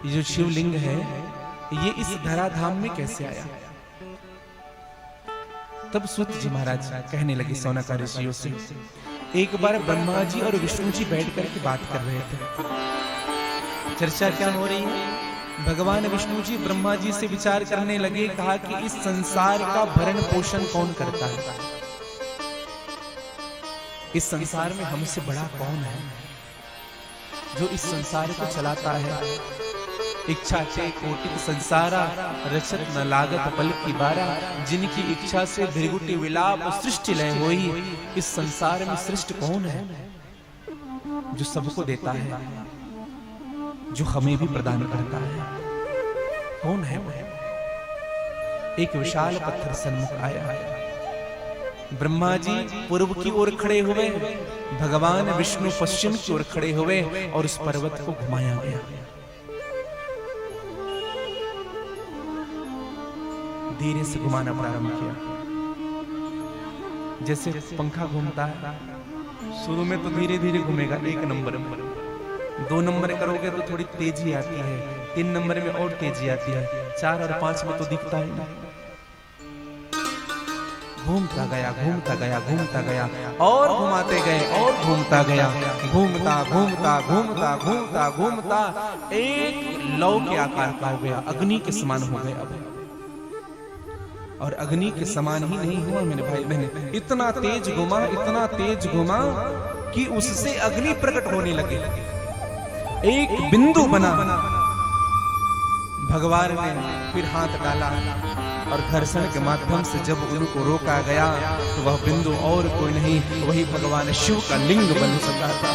ये जो शिवलिंग है ये इस धराधाम में कैसे आया? तब सूत जी महाराज कहने लगे सौनका ऋषियों से, एक बार ब्रह्मा जी और विष्णु जी बैठ करके बात कर रहे थे। चर्चा क्या हो रही है? भगवान विष्णु जी ब्रह्मा जी से विचार करने लगे, कहा कि इस संसार का भरण पोषण कौन करता है? इस संसार में हमसे बड़ा कौन है जो इस संसार को चलाता है? इच्छा चे कोटि संसारा, रचत न लागत पल की बारा, जिनकी इच्छा से भृगुटि विलाप सृष्टि लय होई। इस संसार में श्रेष्ठ कौन है जो सबको देता है, जो हमें भी प्रदान करता है? कौन है वो? एक विशाल पत्थर सन्मुख आया। ब्रह्मा जी पूर्व की ओर खड़े हुए, भगवान विष्णु पश्चिम की ओर खड़े हुए और उस पर्वत को घुमाया गया। धीरे से घुमाना प्रारंभ किया, जैसे पंखा घूमता है। शुरू में तो धीरे धीरे घूमेगा, 1 नंबर में 2 नंबर करोगे तो थोड़ी तेजी आती है, 3 नंबर में और तेजी आती है, 4 और 5 में तो दिखता ही नहीं। घूमता गया घूमता गया घूमता गया और घुमाते गए और घूमता गया, घूमता घूमता घूमता घूमता घूमता एक लौ के आकार का हो गया, अग्नि के समान हो गया। अब और अग्नि के समान ही नहीं हुआ मेरे भाई बहन, इतना तेज घुमा कि उससे अग्नि प्रकट होने लगे। एक बिंदु बना, भगवान ने फिर हाथ डाला और घर्षण के माध्यम से जब उनको रोका गया तो वह बिंदु और कोई नहीं, वही भगवान शिव का लिंग बन सका था।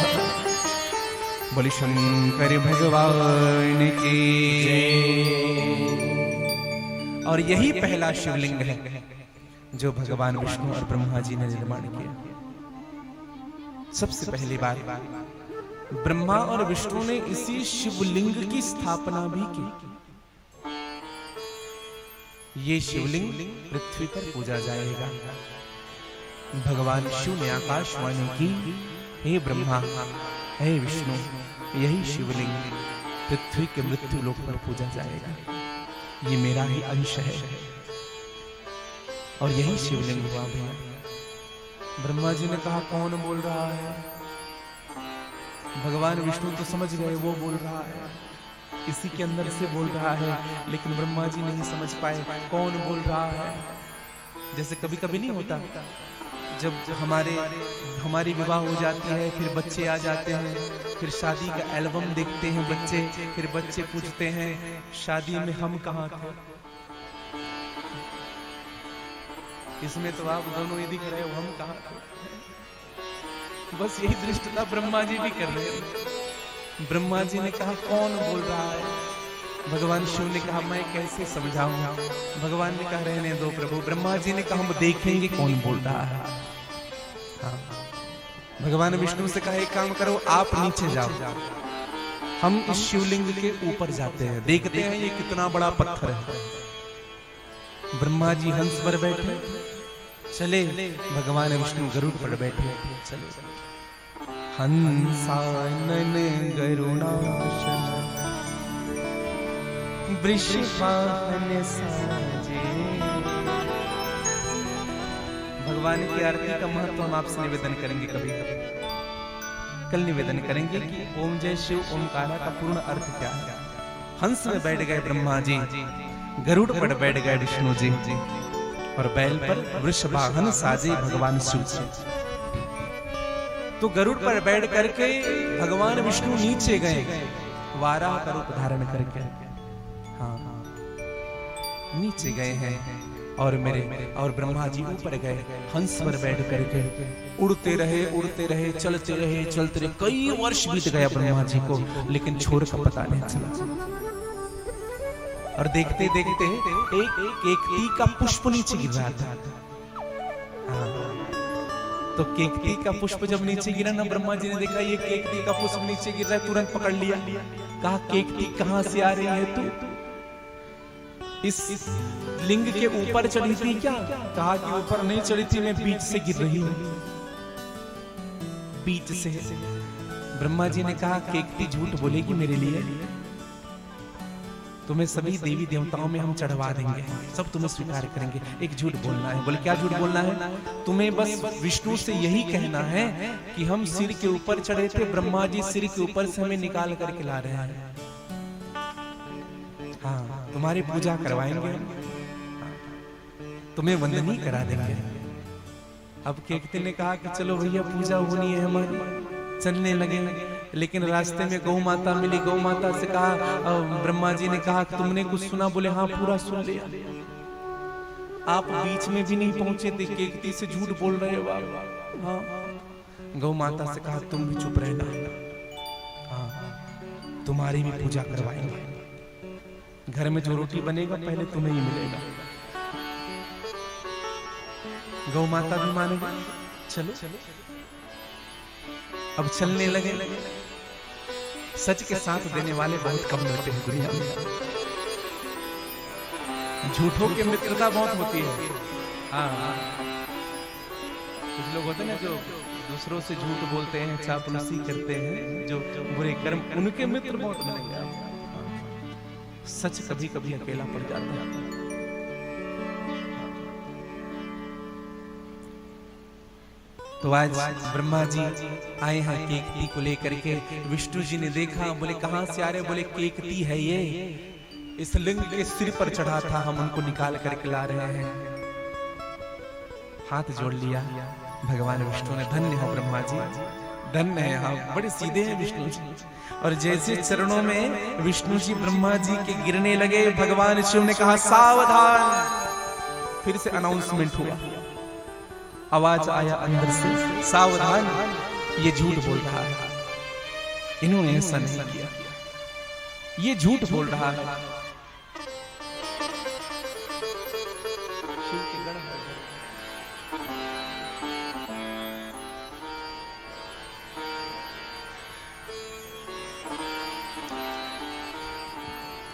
बोले शंकर भगवान की। और यही पहला शिवलिंग है जो भगवान विष्णु और ब्रह्मा जी ने निर्माण किया। सबसे पहली बार ब्रह्मा और विष्णु ने इसी शिवलिंग की स्थापना भी की। ये शिवलिंग पृथ्वी पर पूजा जाएगा। भगवान शिव ने आकाशवाणी की, हे ब्रह्मा हे विष्णु, यही शिवलिंग पृथ्वी के मृत्यु लोक पर पूजा जाएगा। ये मेरा ही अंश है। और यही शिवलिंग हुआ भैया। ब्रह्मा जी ने कहा कौन बोल रहा है? भगवान विष्णु तो समझ गए वो बोल रहा है, इसी के अंदर से बोल रहा है, लेकिन ब्रह्मा जी नहीं समझ पाए कौन बोल रहा है। जैसे कभी कभी नहीं होता, जब हमारी विवाह हो जाती है, फिर बच्चे आ जाते हैं, फिर शादी का एल्बम देखते हैं बच्चे, फिर बच्चे पूछते हैं शादी में हम कहाँ थे? इसमें तो आप दोनों ही दिख रहे हो, हम कहाँ थे? बस यही दृष्टता ब्रह्मा जी भी कर रहे हैं। ब्रह्मा जी ने कहा कौन बोल रहा है? भगवान शिव ने कहा मैं कैसे समझाऊंगा? भगवान ने कहा रहने दो प्रभु। ब्रह्मा जी ने कहा हम देखेंगे कौन बोल रहा है। हाँ। भगवान विष्णु से कहा एक काम करो, आप नीचे जाओ, हम इस शिवलिंग के ऊपर जाते हैं, देखते हैं ये कितना बड़ा पत्थर है। ब्रह्मा जी हंस पर बैठे, चले भगवान विष्णु गरुड़ पर बैठे। चले हंसानन गरुणाशन वृषभान साजे। भगवान की आरती का महत्व हम आपसे निवेदन करेंगे, कभी कल निवेदन करेंगे कि ओम जय शिव ओमकारा का पूर्ण अर्थ क्या है। हंस में बैठ गए ब्रह्मा जी, गरुड़ पर बैठ गए विष्णु जी, और बैल पर वृषभान साजे भगवान शिव जी। तो गरुड़ पर बैठ करके भगवान विष्णु नीचे गए, वाराह का रूप धारण करके। हाँ, नीचे गए हैं और ब्रह्मा जी ऊपर गए, हंस पर बैठ करके उड़ते रहे, चलते रहे। कई वर्ष बीत गया ब्रह्मा जी को, लेकिन छोर का पता नहीं चला। और देखते देखते एक केकती का पुष्प नीचे गिर रहा था। तो केकती का पुष्प जब नीचे गिरा ना, ब्रह्मा जी ने देखा ये केकती का पुष्प नीचे गिर रहा है, तुरंत पकड़ लिया। कहा केकती कहां से आ रही है तू? इस लिंग के ऊपर चढ़ी थी क्या? कहा कि ऊपर नहीं चढ़ी थी, मैं बीच से गिर रही हूं, बीच से। ब्रह्मा जी ने कहा केकती झूठ बोलेगी मेरे लिए? तुम्हें सभी देवी देवताओं में हम चढ़वा देंगे, सब तुम्हें स्वीकार करेंगे। एक झूठ बोलना है। बोले क्या झूठ बोलना है? तुम्हें बस विष्णु से यही कहना है कि हम सिर के ऊपर चढ़े थे, ब्रह्मा जी सिर के ऊपर से हमें निकाल करके ला रहे हैं। हाँ, तुम्हारी पूजा करवाएंगे, तुम्हें वंदनी करा देंगे। अब केकती ने कहा कि चलो भैया पूजा होनी है हमारी, चलने लगे। लेकिन रास्ते में गौ माता मिली। गौ माता से कहा, ब्रह्मा जी ने कहा कि तुमने कुछ सुना? बोले हाँ पूरा सुन लिया। आप बीच में भी नहीं पहुंचे थे, केकती से झूठ बोल रहे हो आप। हाँ। गौ माता से कहा तुम भी चुप रहना, हाँ तुम्हारी भी पूजा करवाएंगे। घर में जो रोटी बनेगा पहले तुम्हें ही मिलेगा। गौ माता भी मानेगी। चलो अब चलने लगे। सच के साथ देने वाले बहुत कम होते हैं दुनिया में। झूठों की मित्रता बहुत होती है। हाँ, कुछ लोग होते हैं ना जो दूसरों से झूठ बोलते हैं, चापलूसी करते हैं, जो बुरे कर्म, उनके मित्र बहुत बनेंगे। सच कभी कभी अकेला पड़ जाता है। तो आज ब्रह्मा जी आए हैं केकती को लेकर के। विष्णु जी ने देखा, बोले कहां से आ रहे? बोले केकती है ये, इस लिंग के सिर पर चढ़ा था, हम उनको निकाल करके ला रहे हैं। हाथ जोड़ लिया भगवान विष्णु ने। धन्य हो ब्रह्मा जी, धन्य है। हाँ, बड़े सीधे हैं विष्णु जी। और जैसे चरणों में विष्णु जी ब्रह्मा जी के गिरने लगे, भगवान शिव ने कहा सावधान। फिर से अनाउंसमेंट हुआ, आवाज आया अंदर से, सावधान ये झूठ बोल रहा है, इन्होंने ऐसा नहीं किया, ये झूठ बोल रहा है।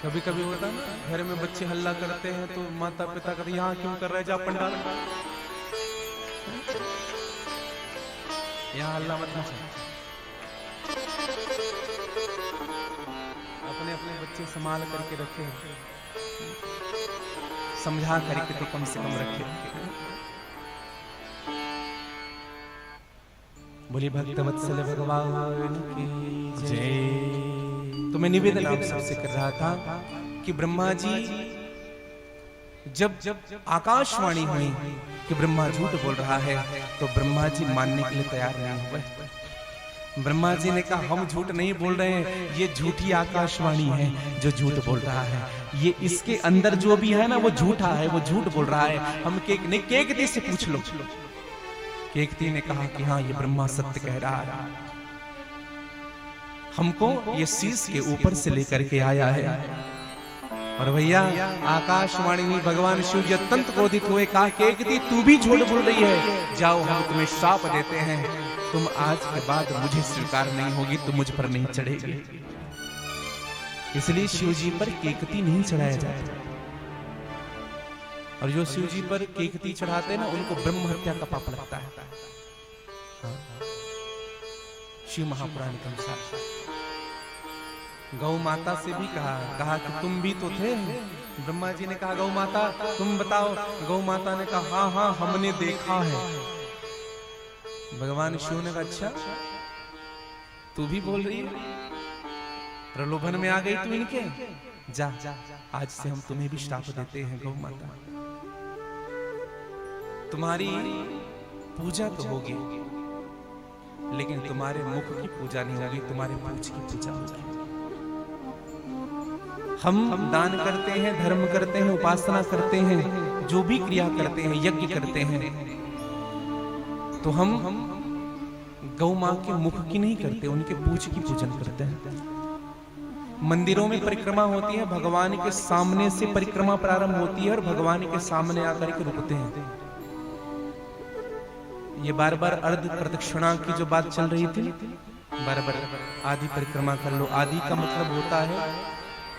कभी कभी होता है ना, घर में बच्चे हल्ला करते हैं तो माता पिता कहते यहाँ क्यों कर रहे, जा पंडाल यहाँ हल्ला मत मचा। अपने अपने बच्चे संभाल करके रखे, समझा करके तो कम से कम रखे। बोली भक्त वत्सल भगवान की जय। तो मैं निवेदन आप सबसे कर रहा था कि ब्रह्मा जी जब आकाशवाणी हुई कि ब्रह्मा झूठ बोल रहा है, तो ब्रह्मा जी मानने के लिए तैयार नहीं हुए। ब्रह्मा जी ने कहा हम झूठ नहीं बोल रहे हैं, ये झूठी आकाशवाणी है जो झूठ बोल रहा है। ये इसके अंदर जो भी है ना वो झूठा है, वो झूठ बोल रहा है। हम केकती से पूछ लो। केकती ने कहा कि हाँ ये ब्रह्मा सत्य कह रहा है, हमको ये शीश के ऊपर से लेकर के आया है। और भैया आकाशवाणी में भगवान शिव जी अत्यंत क्रोधित हुए, कहा केकती तू भी झूठ बोल रही है, जाओ हम तुम्हें श्राप देते हैं, तुम आज के बाद मुझे स्वीकार नहीं होगी, तुम मुझ पर नहीं चढ़ेगी। इसलिए शिव जी पर केकती नहीं चढ़ाया जाता। और जो शिव जी पर केकती चढ़ाते हैं ना, उनको ब्रह्म हत्या का पाप लगता है। शिव महापुराण के अनुसार गौ माता से भी कहा कि तुम भी तो थे। ब्रह्मा जी ने कहा गौ माता तुम बताओ। गौ माता ने कहा हाँ हाँ हमने देखा है। भगवान शिव ने कहा अच्छा तू भी बोल रही है, प्रलोभन में आ गई तू इनके, जा आज से हम तुम्हें भी श्राप देते हैं। गौ माता तुम्हारी पूजा तो होगी, लेकिन तुम्हारे मुख की पूजा नहीं होगी, तुम्हारे पूछ की पूजा होगी। हम दान करते हैं, धर्म करते हैं, उपासना करते हैं, जो भी क्रिया करते हैं, यज्ञ करते हैं, तो हम गौ माँ के मुख की नहीं करते, उनके पूछ की पूजन करते हैं। मंदिरों में परिक्रमा होती है, भगवान के सामने से परिक्रमा प्रारंभ होती है और भगवान के सामने आकर के रुकते हैं। ये बार बार अर्ध प्रदक्षिणा की जो बात चल रही थी, बार बार आदि परिक्रमा कर लो। आदि का मतलब होता है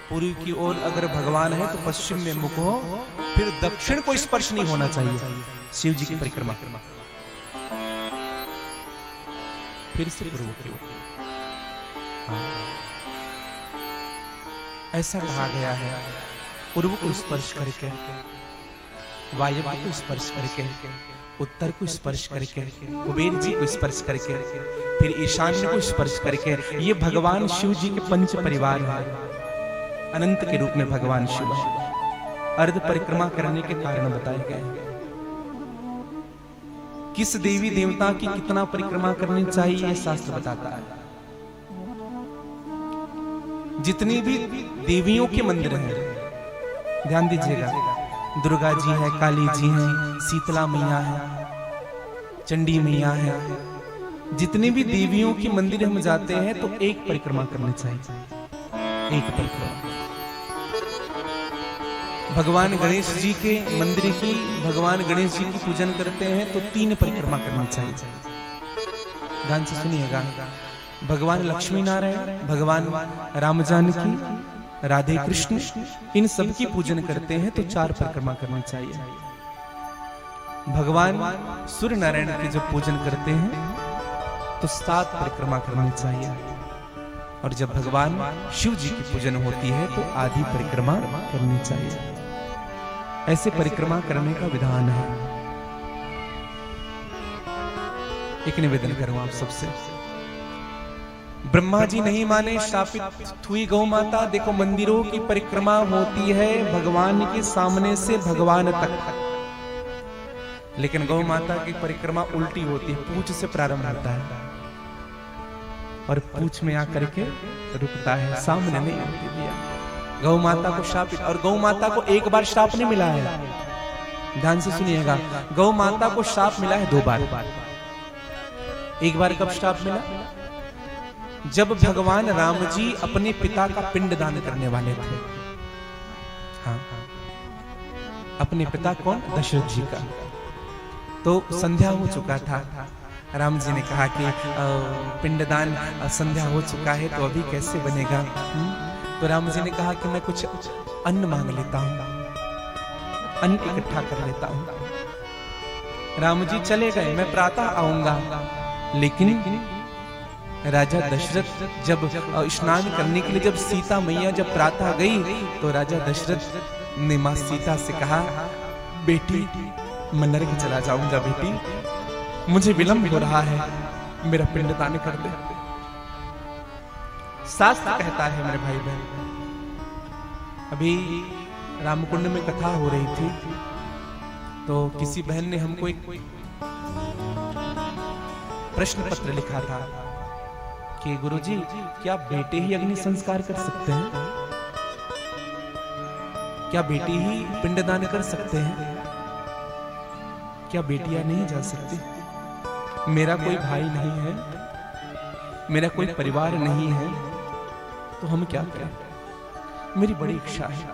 पूर्व की ओर अगर भगवान है तो पश्चिम में मुख हो, फिर दक्षिण को स्पर्श नहीं होना चाहिए। शिव जी की परिक्रमा फिर से पूर्व की ओर। ऐसा कहा गया है, पूर्व को स्पर्श करके, वायव्य को स्पर्श करके, उत्तर को स्पर्श करके, कुबेर जी को स्पर्श करके, फिर ईशान्य को स्पर्श करके, ये भगवान शिव जी के पंच परिवार हैं। अनंत के रूप में भगवान शिव अर्ध परिक्रमा करने के कारण बताए गए। किस देवी देवता की कितना परिक्रमा करनी चाहिए यह शास्त्र बताता है। जितनी भी देवियों के मंदिर हैं, ध्यान दीजिएगा, दुर्गा जी है, काली जी हैं, शीतला मैया है, चंडी मैया है, जितने भी देवियों के मंदिर हम जाते हैं तो एक परिक्रमा करनी चाहिए, एक परिक्रमा। भगवान गणेश जी के मंदिर की, भगवान गणेश जी की पूजन करते हैं तो 3 परिक्रमा करनी चाहिए। ध्यान से सुनिएगा, भगवान लक्ष्मी नारायण, भगवान राम जानकी, राधे कृष्ण, इन सब की पूजन करते हैं तो 4 परिक्रमा करनी चाहिए। भगवान सूर्य नारायण की जब पूजन करते हैं तो 7 परिक्रमा करनी चाहिए, और जब भगवान शिव जी की पूजन होती है तो आधी परिक्रमा करनी चाहिए। ऐसे परिक्रमा करने का विधान है। एक निवेदन करूं आप सबसे, ब्रह्मा जी नहीं माने, शापित हुई गौ माता। देखो, मंदिरों की परिक्रमा होती है भगवान के सामने से भगवान तक, लेकिन गौ माता की परिक्रमा उल्टी होती है, पूंछ से प्रारंभ होता है और पूंछ में आकर के रुकता है, सामने नहीं होती दिया। गौ माता को शापित, और गौ माता को एक बार शाप नहीं मिला है, ध्यान से सुनिएगा, गौ माता को शाप मिला है 2 बार। एक बार कब शाप मिला? जब भगवान राम जी अपने पिता का पिंड दान करने वाले थे। हाँ, अपने पिता कौन? दशरथ जी का। तो संध्या हो चुका था, राम जी ने कहा कि पिंडदान संध्या हो चुका है तो अभी कैसे बनेगा। तो राम जी ने कहा कि मैं कुछ अन्न मांग लेता हूं, अन्न इकट्ठा कर लेता हूं। राम जी चले गए, मैं प्रातः आऊंगा। लेकिन राजा दशरथ जब स्नान करने के लिए, जब सीता मैया जब प्रातः गई तो राजा दशरथ ने मां सीता से कहा, बेटी मैं नरक चला जाऊंगा, बेटी मुझे विलंब हो रहा है, मेरा पिंडदान कर दे। शास्त्र कहता है मेरे भाई बहन, अभी रामकुंड में कथा हो रही थी तो किसी बहन ने हमको एक प्रश्न पत्र लिखा था कि गुरुजी क्या बेटे ही अग्नि संस्कार कर सकते हैं? क्या बेटी ही पिंडदान कर सकते हैं? क्या बेटियां नहीं जा सकती? मेरा कोई भाई नहीं है, मेरा कोई परिवार नहीं है, तो हम क्या करें? मेरी बड़ी इच्छा है।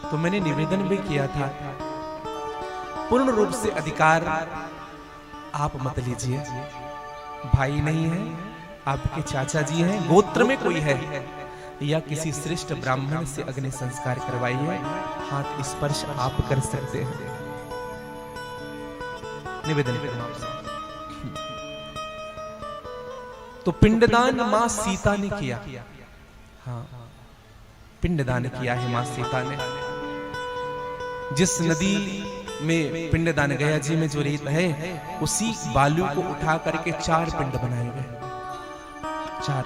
तो मैंने निवेदन भी किया था, पूर्ण रूप से अधिकार आप मत लीजिए। भाई नहीं है, आपके चाचा जी हैं, गोत्र में कोई है, या किसी श्रेष्ठ ब्राह्मण से अग्नि संस्कार करवाइए, हाथ स्पर्श आप कर सकते हैं। निवेदन करना। तो पिंडदान मां सीता ने किया। हाँ, पिंडदान किया है मां सीता ने। जिस नदी में पिंडदान, गया जी में जो रेत है, उसी बालू को उठा करके 4 पिंड बनाए गए। 4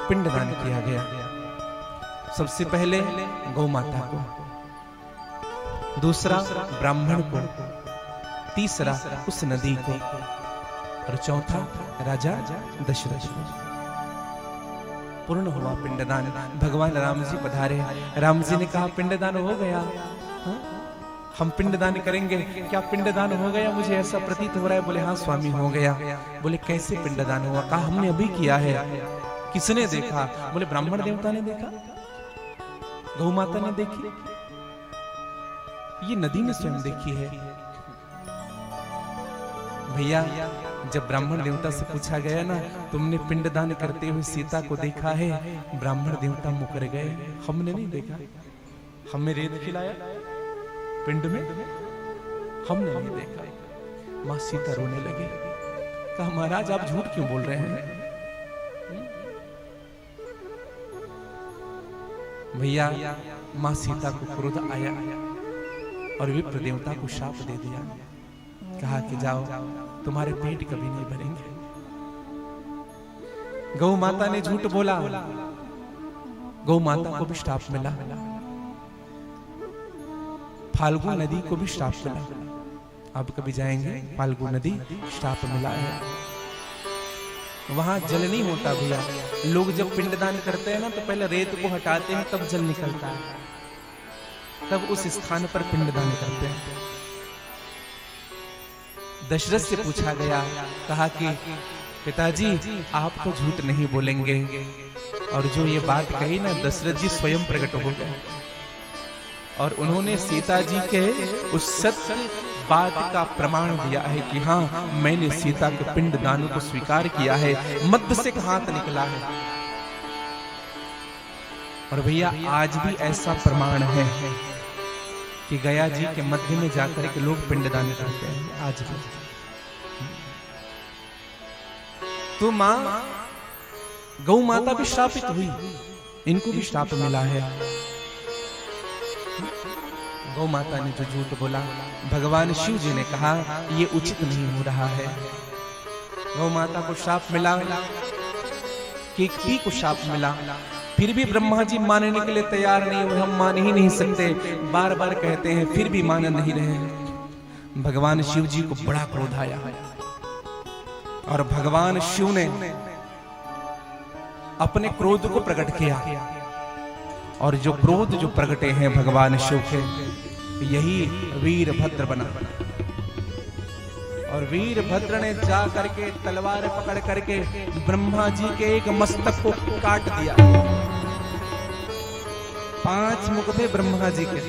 पिंडदान किया गया। सबसे पहले गौ माता को, दूसरा ब्राह्मण को, तीसरा उस नदी को, और चौथा राजा दशरथ को। पूर्ण हुआ पिंडदान। भगवान राम जी पधारे, राम जी ने कहा पिंडदान हो गया। हाँ? हम पिंडदान करेंगे। क्या पिंडदान हो गया? मुझे ऐसा प्रतीत हो रहा है। बोले हाँ स्वामी हो गया। बोले कैसे पिंडदान हुआ? कहा हमने अभी किया है। किसने देखा? बोले ब्राह्मण देवता ने देखा, गौ माता ने देखी, ये नदी ने स्वयं देखी है। भैया जब ब्राह्मण देवता से पूछा गया ना, तुमने पिंडदान करते हुए सीता को देखा है? ब्राह्मण देवता मुकर गए, हमने नहीं देखा। हमें रेत खिलाया पिंड में, हमने नहीं देखा। मां सीता रोने लगी। कहा महाराज आप झूठ क्यों बोल रहे हैं? भैया मां सीता को क्रोध आया और विप्र देवता को शाप दे दिया, कहा कि जाओ तुम्हारे पेट कभी नहीं भरेंगे। गौ माता ने झूठ बोला, गौ माता को भी श्राप मिला, फाल्गु नदी को भी श्राप मिला। अब कभी जाएंगे फाल्गु नदी, श्राप मिला है, वहां जल नहीं होता भैया। लोग जब पिंडदान करते हैं ना तो पहले रेत को हटाते हैं, तब जल निकलता है, तब उस स्थान पर पिंडदान करते हैं। दशरथ से पूछा गया, कहा कि पिताजी आप तो झूठ नहीं बोलेंगे, और जो ये बात कही ना दशरथ जी स्वयं प्रकट हो गए और उन्होंने सीता जी के उस सत्य बात का प्रमाण दिया है कि हाँ मैंने सीता के पिंडदान को स्वीकार किया है, मध्य से हाथ निकला है। और भैया आज भी ऐसा प्रमाण है कि गया जी के मध्य में जाकर के लोग पिंडदान करते हैं आज भी। तो मां गौ माता भी श्रापित हुई, इनको भी श्राप मिला है। गौ माता ने जो झूठ बोला, भगवान शिव जी ने कहा ये उचित नहीं हो रहा है। गौ माता को श्राप मिला, केकती को श्राप मिला, फिर भी ब्रह्मा जी मानने के लिए तैयार नहीं हुए। हम मान ही नहीं सकते, बार बार कहते हैं, फिर भी मान नहीं रहे। भगवान शिव जी को बड़ा क्रोध आया और भगवान शिव ने अपने क्रोध को प्रकट किया, और जो क्रोध जो प्रगटे हैं भगवान शिव के, यही वीरभद्र बना। और वीरभद्र ने जा करके तलवार पकड़ करके ब्रह्मा जी के एक मस्तक को काट दिया। 5 मुख थे ब्रह्मा जी के,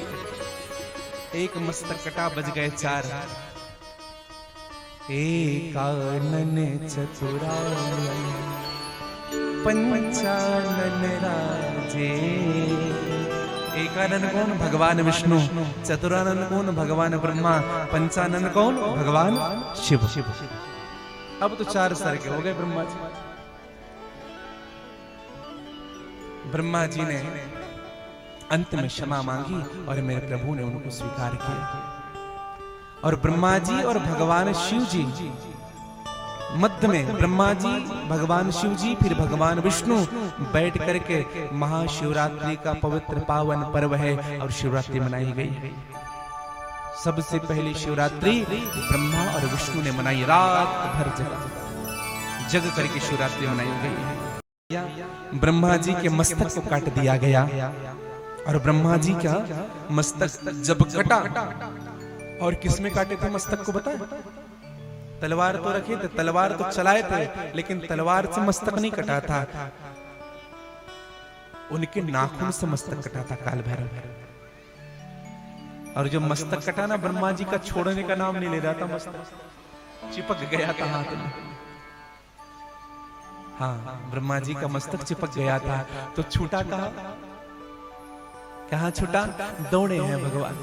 एक मस्तक कटा, बज गए 4। एकानन चतुरानन पंचानन राजे। एकानन कौन? भगवान विष्णु। चतुरानन कौन? भगवान ब्रह्मा। पंचानन कौन? भगवान शिव। अब तो 4 सर के हो गए ब्रह्मा जी। ब्रह्मा जी ने अंत में क्षमा मांगी और मेरे प्रभु ने उनको स्वीकार किया। और ब्रह्मा जी और भगवान शिव जी मध्य में, ब्रह्मा जी, भगवान शिव जी, फिर भगवान विष्णु बैठ करके महाशिवरात्रि का पवित्र पावन पर्व है और शिवरात्रि मनाई गई है। सबसे पहली शिवरात्रि ब्रह्मा और विष्णु ने मनाई, रात भर जग करके शिवरात्रि मनाई गई है। ब्रह्मा जी के मस्तक को काट दिया गया, और ब्रह्मा जी का मस्तक जब कटा, और किसमें काटे थे मस्तक को बता? तलवार तो रखे थे, तलवार तो चलाए थे, लेकिन तलवार से मस्तक नहीं कटा था, उनके नाखून से मस्तक कटा था काल भैरव। और जो मस्तक कटा ना, ब्रह्मा जी का छोड़ने का नाम नहीं ले रहा था, मस्तक चिपक गया था हाथ में। हाँ, ब्रह्मा जी का मस्तक चिपक गया था, तो छूटा कहाँ छूटा? दौड़े हैं भगवान।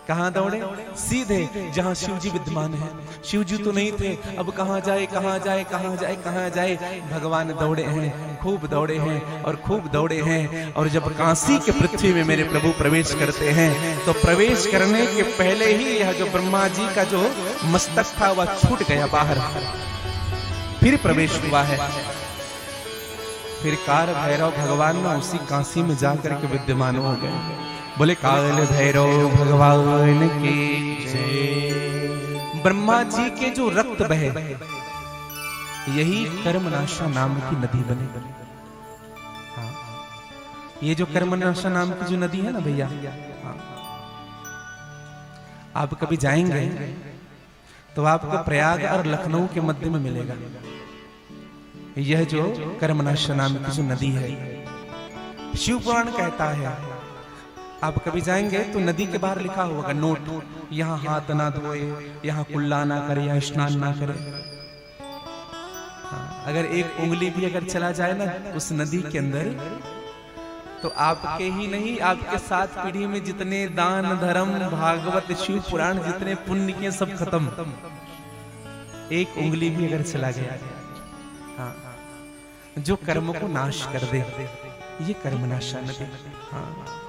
कहां दौड़े? सीधे जहां शिव जी विद्यमान है। शिव जी तो नहीं थे, अब कहां जाए, कहां जाए, कहां जाए, कहां जाए? भगवान दौड़े हैं, खूब दौड़े हैं और खूब दौड़े हैं। और जब काशी के पृथ्वी में मेरे प्रभु प्रवेश करते हैं, तो प्रवेश करने के पहले ही यह जो ब्रह्मा जी का जो मस्तक था वह छूट गया बाहर, फिर प्रवेश हुआ है। फिर काल भैरव भगवान ना उसी काशी में जाकर के विद्यमान हो गए। बोले काल भैरव भगवान की जय। ब्रह्मा जी के जो रक्त बहे, यही कर्मनाशा नाम की नदी बनी। हाँ, ये जो कर्मनाशा नाम की जो नदी है ना भैया, हाँ, आप कभी जाएंगे तो आपको प्रयाग और लखनऊ के मध्य में मिलेगा यह जो कर्मनाशा नाम की जो नदी है। शिव पुराण कहता है, आप कभी जाएंगे तो नदी के बाहर लिखा होगा नोट, यहाँ हाथ ना धोए, यहाँ कुल्ला ना करे, यहाँ स्नान ना करे। अगर एक उंगली भी अगर चला जाए ना उस नदी के अंदर, तो आपके ही नहीं, आपके 7 पीढ़ी में जितने दान धर्म भागवत शिव पुराण जितने पुण्य के सब खत्म। एक उंगली भी अगर चला गया, हाँ, जो कर्म को नाश कर दे, ये कर्मनाशा नदी। हाँ।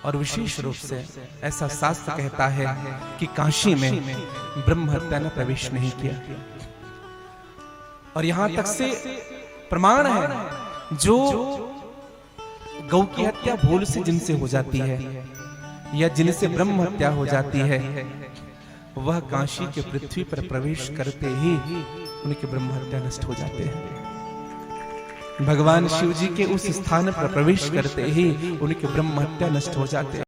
और विशेष रूप से ऐसा शास्त्र कहता है कि काशी में ब्रह्म हत्या ने प्रवेश नहीं किया। और यहां तक से प्रमाण है, जो गौ की हत्या भूल से जिनसे हो जाती है या जिनसे ब्रह्म हत्या हो जाती है, वह काशी के पृथ्वी पर प्रवेश करते ही उनके ब्रह्म हत्या नष्ट हो जाते हैं। भगवान शिव जी के उस स्थान पर प्रवेश करते ही उनके ब्रह्म हत्या नष्ट हो जाते हैं।